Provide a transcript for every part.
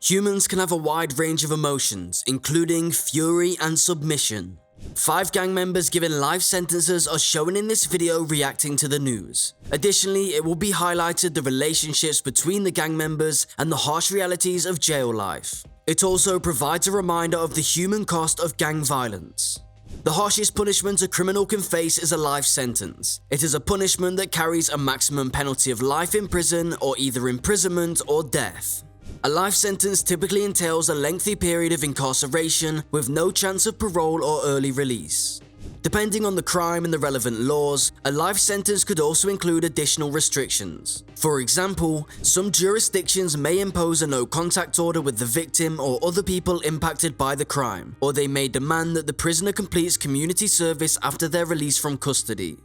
Humans can have a wide range of emotions, including fury and submission. 5 gang members given life sentences are shown in this video reacting to the news. Additionally, it will be highlighted the relationships between the gang members and the harsh realities of jail life. It also provides a reminder of the human cost of gang violence. The harshest punishment a criminal can face is a life sentence. It is a punishment that carries a maximum penalty of life in prison or either imprisonment or death. A life sentence typically entails a lengthy period of incarceration with no chance of parole or early release. Depending on the crime and the relevant laws, a life sentence could also include additional restrictions. For example, some jurisdictions may impose a no-contact order with the victim or other people impacted by the crime, or they may demand that the prisoner completes community service after their release from custody.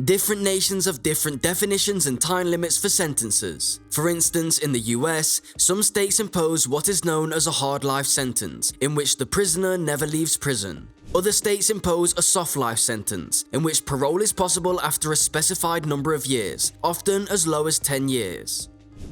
Different nations have different definitions and time limits for sentences. For instance, in the US, some states impose what is known as a hard life sentence, in which the prisoner never leaves prison. Other states impose a soft life sentence, in which parole is possible after a specified number of years, often as low as 10 years.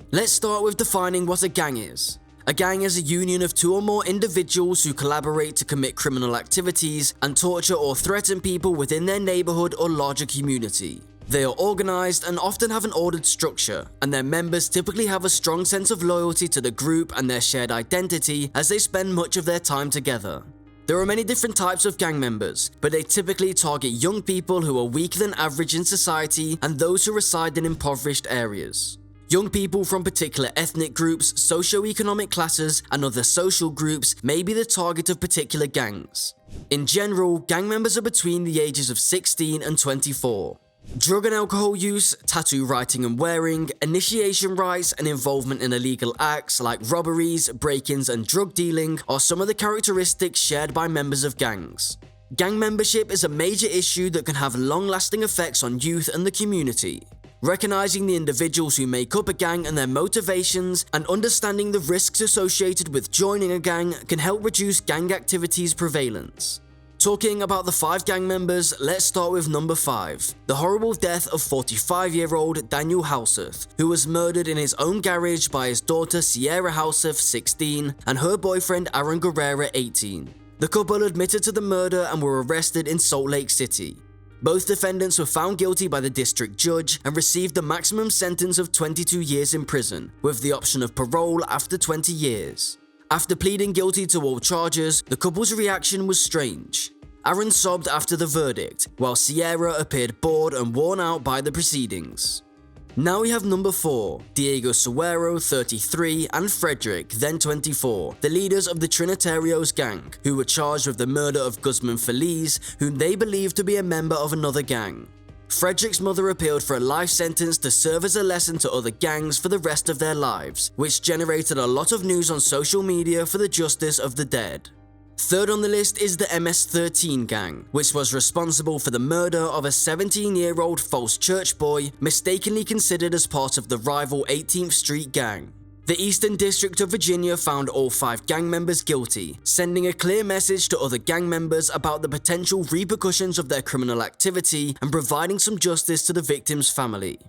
Let's start with defining what a gang is. A gang is a union of 2 or more individuals who collaborate to commit criminal activities and torture or threaten people within their neighborhood or larger community. They are organized and often have an ordered structure, and their members typically have a strong sense of loyalty to the group and their shared identity as they spend much of their time together. There are many different types of gang members, but they typically target young people who are weaker than average in society and those who reside in impoverished areas. Young people from particular ethnic groups, socio-economic classes, and other social groups may be the target of particular gangs. In general, gang members are between the ages of 16 and 24. Drug and alcohol use, tattoo writing and wearing, initiation rites, and involvement in illegal acts like robberies, break-ins, and drug dealing are some of the characteristics shared by members of gangs. Gang membership is a major issue that can have long-lasting effects on youth and the community. Recognizing the individuals who make up a gang and their motivations, and understanding the risks associated with joining a gang can help reduce gang activity's prevalence. Talking about the 5 gang members, let's start with number 5, the horrible death of 45-year-old Daniel Houseth, who was murdered in his own garage by his daughter Sierra Houseth, 16, and her boyfriend Aaron Guerrera, 18. The couple admitted to the murder and were arrested in Salt Lake City. Both defendants were found guilty by the district judge and received a maximum sentence of 22 years in prison, with the option of parole after 20 years. After pleading guilty to all charges, the couple's reaction was strange. Aaron sobbed after the verdict, while Sierra appeared bored and worn out by the proceedings. Now we have number 4, Diego Suero, 33, and Frederick, then 24, the leaders of the Trinitarios gang, who were charged with the murder of Guzman Feliz, whom they believed to be a member of another gang. Frederick's mother appealed for a life sentence to serve as a lesson to other gangs for the rest of their lives, which generated a lot of news on social media for the justice of the dead. Third on the list is the MS-13 gang, which was responsible for the murder of a 17-year-old false church boy mistakenly considered as part of the rival 18th Street gang. The Eastern District of Virginia found all 5 gang members guilty, sending a clear message to other gang members about the potential repercussions of their criminal activity and providing some justice to the victim's family.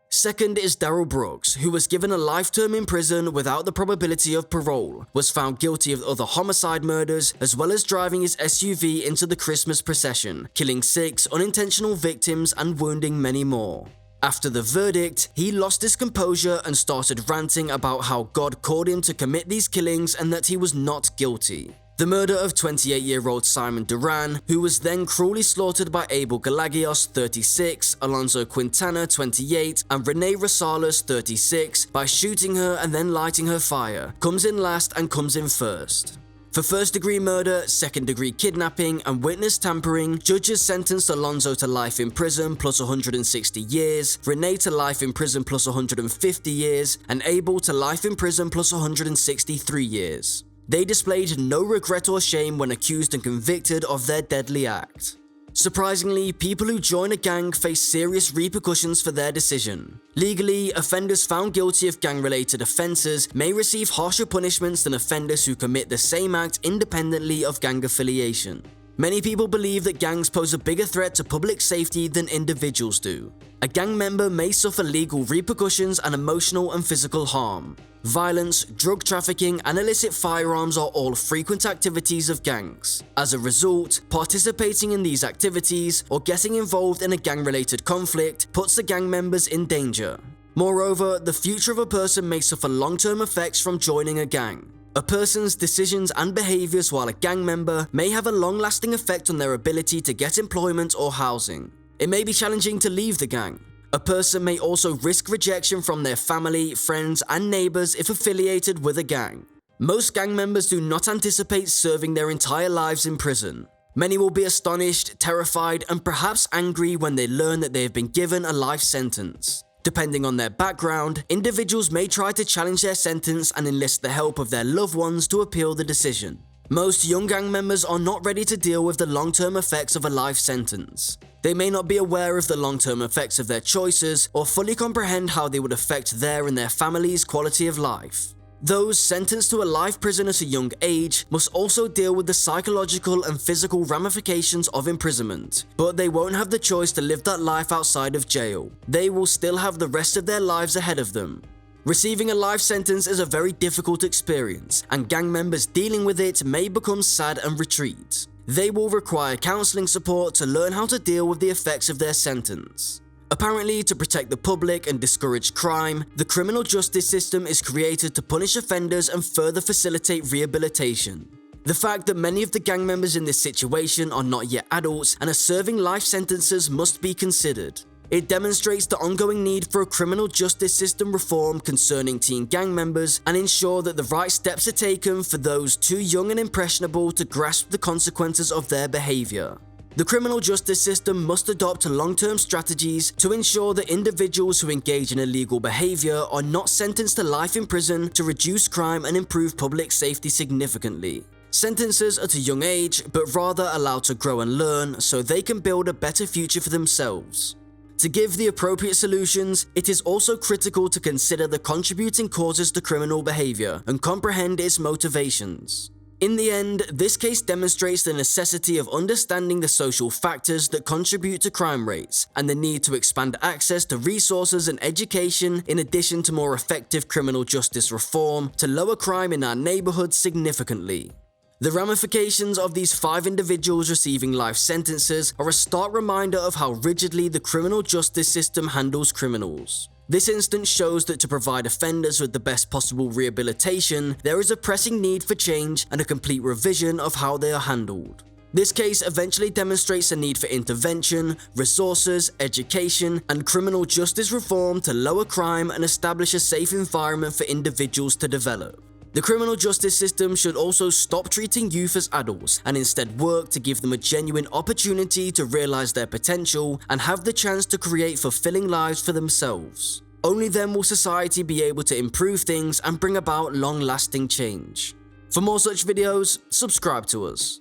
Second is Darrell Brooks, who was given a life term in prison without the probability of parole, was found guilty of other homicide murders, as well as driving his SUV into the Christmas procession, killing 6 unintentional victims and wounding many more. After the verdict, he lost his composure and started ranting about how God called him to commit these killings and that he was not guilty. The murder of 28-year-old Simon Duran, who was then cruelly slaughtered by Abel Galagios, 36, Alonzo Quintana, 28, and Renee Rosales, 36, by shooting her and then lighting her fire, comes in last and comes in first. For first-degree murder, second-degree kidnapping, and witness tampering, judges sentenced Alonzo to life in prison plus 160 years, Renee to life in prison plus 150 years, and Abel to life in prison plus 163 years. They displayed no regret or shame when accused and convicted of their deadly act. Surprisingly, people who join a gang face serious repercussions for their decision. Legally, offenders found guilty of gang-related offenses may receive harsher punishments than offenders who commit the same act independently of gang affiliation. Many people believe that gangs pose a bigger threat to public safety than individuals do. A gang member may suffer legal repercussions and emotional and physical harm. Violence, drug trafficking, and illicit firearms are all frequent activities of gangs. As a result, participating in these activities or getting involved in a gang-related conflict puts the gang members in danger. Moreover, the future of a person may suffer long-term effects from joining a gang. A person's decisions and behaviors while a gang member may have a long-lasting effect on their ability to get employment or housing. It may be challenging to leave the gang. A person may also risk rejection from their family, friends, and neighbors if affiliated with a gang. Most gang members do not anticipate serving their entire lives in prison. Many will be astonished, terrified, and perhaps angry when they learn that they have been given a life sentence. Depending on their background, individuals may try to challenge their sentence and enlist the help of their loved ones to appeal the decision. Most young gang members are not ready to deal with the long-term effects of a life sentence. They may not be aware of the long-term effects of their choices or fully comprehend how they would affect their and their family's quality of life. Those sentenced to a life prison at a young age must also deal with the psychological and physical ramifications of imprisonment, but they won't have the choice to live that life outside of jail. They will still have the rest of their lives ahead of them. Receiving a life sentence is a very difficult experience, and gang members dealing with it may become sad and retreat. They will require counseling support to learn how to deal with the effects of their sentence. Apparently, to protect the public and discourage crime, the criminal justice system is created to punish offenders and further facilitate rehabilitation. The fact that many of the gang members in this situation are not yet adults and are serving life sentences must be considered. It demonstrates the ongoing need for a criminal justice system reform concerning teen gang members and ensure that the right steps are taken for those too young and impressionable to grasp the consequences of their behavior. The criminal justice system must adopt long-term strategies to ensure that individuals who engage in illegal behavior are not sentenced to life in prison to reduce crime and improve public safety significantly. Sentences at a young age, but rather allowed to grow and learn so they can build a better future for themselves. To give the appropriate solutions, it is also critical to consider the contributing causes to criminal behavior and comprehend its motivations. In the end, this case demonstrates the necessity of understanding the social factors that contribute to crime rates and the need to expand access to resources and education in addition to more effective criminal justice reform to lower crime in our neighborhoods significantly. The ramifications of these 5 individuals receiving life sentences are a stark reminder of how rigidly the criminal justice system handles criminals. This instance shows that to provide offenders with the best possible rehabilitation, there is a pressing need for change and a complete revision of how they are handled. This case eventually demonstrates a need for intervention, resources, education, and criminal justice reform to lower crime and establish a safe environment for individuals to develop. The criminal justice system should also stop treating youth as adults and instead work to give them a genuine opportunity to realize their potential and have the chance to create fulfilling lives for themselves. Only then will society be able to improve things and bring about long-lasting change. For more such videos, subscribe to us.